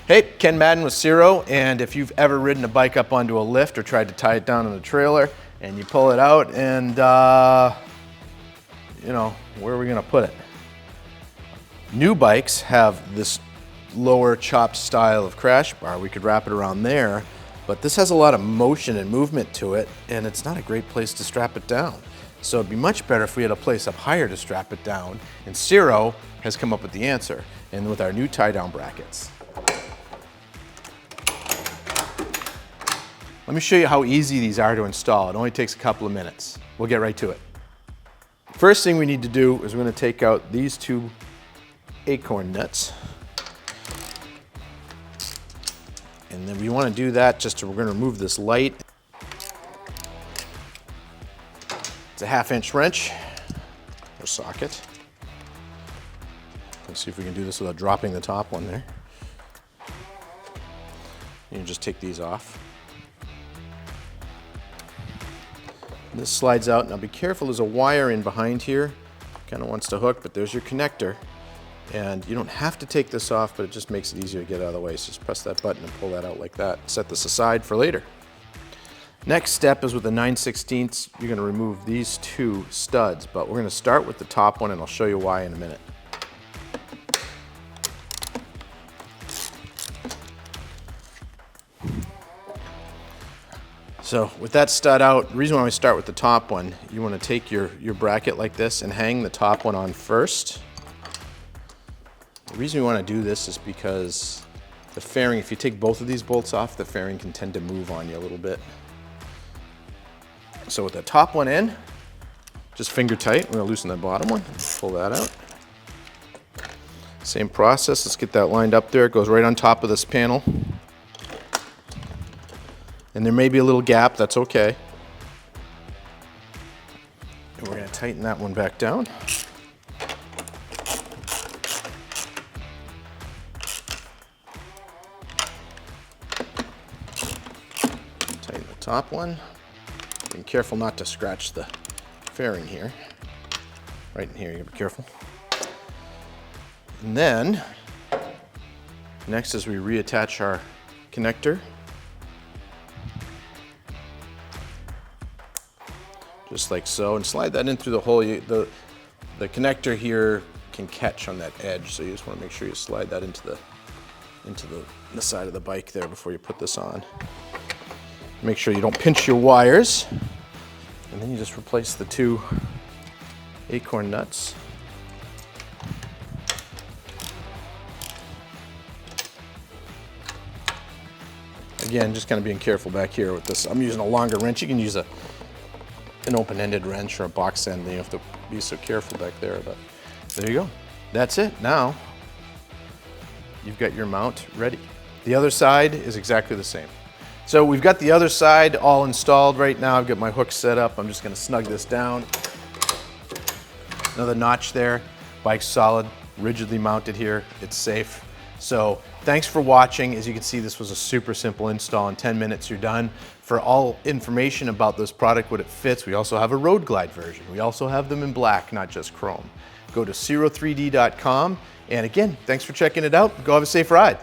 Hey, Ken Madden with Ciro, and if you've ever ridden a bike up onto a lift or tried to tie it down on a trailer and you pull it out and, you know, where are we gonna put it? New bikes have this lower chopped style of crash bar. We could wrap it around there, but this has a lot of motion and movement to it, and it's not a great place to strap it down. So it'd be much better if we had a place up higher to strap it down, and Ciro has come up with the answer, and with our new tie-down brackets. Let me show you how easy these are to install. It only takes a couple of minutes. We'll get right to it. First thing we need to do is we're going to take out these two acorn nuts. And then we want to do that we're going to remove this light. It's a 1/2-inch wrench or socket. Let's see if we can do this without dropping the top one there. You can just take these off. This slides out. Now be careful, there's a wire in behind here. Kind of wants to hook, but there's your connector. And you don't have to take this off, but it just makes it easier to get out of the way. So just press that button and pull that out like that. Set this aside for later. Next step is with the 9/16, you're going to remove these two studs, but we're going to start with the top one and I'll show you why in a minute. So with that stud out, the reason why we start with the top one, you want to take your bracket like this and hang the top one on first. The reason we want to do this is because the fairing, if you take both of these bolts off, the fairing can tend to move on you a little bit. So with the top one in, just finger tight, we're going to loosen the bottom one, pull that out. Same process, let's get that lined up there. It goes right on top of this panel. And there may be a little gap, that's okay. And we're going to tighten that one back down. Tighten the top one. Be careful not to scratch the fairing here. Right in here, you gotta be careful. And then, next is we reattach our connector. Just like so, and slide that in through the hole. The connector here can catch on that edge, so you just want to make sure you slide that into the side of the bike there before you put this on. Make sure you don't pinch your wires, and then you just replace the two acorn nuts. Again, just kind of being careful back here with this. I'm using a longer wrench. You can use an open-ended wrench or a box end. You have to be so careful back there, but there you go. That's it. Now you've got your mount ready. The other side is exactly the same. So we've got the other side all installed right now. I've got my hook set up. I'm just going to snug this down. Another notch there. Bike's solid, rigidly mounted here. It's safe. So thanks for watching. As you can see, this was a super simple install. In 10 minutes, you're done. For all information about this product, what it fits, we also have a Road Glide version. We also have them in black, not just chrome. Go to Ciro3D.com. And again, thanks for checking it out. Go have a safe ride.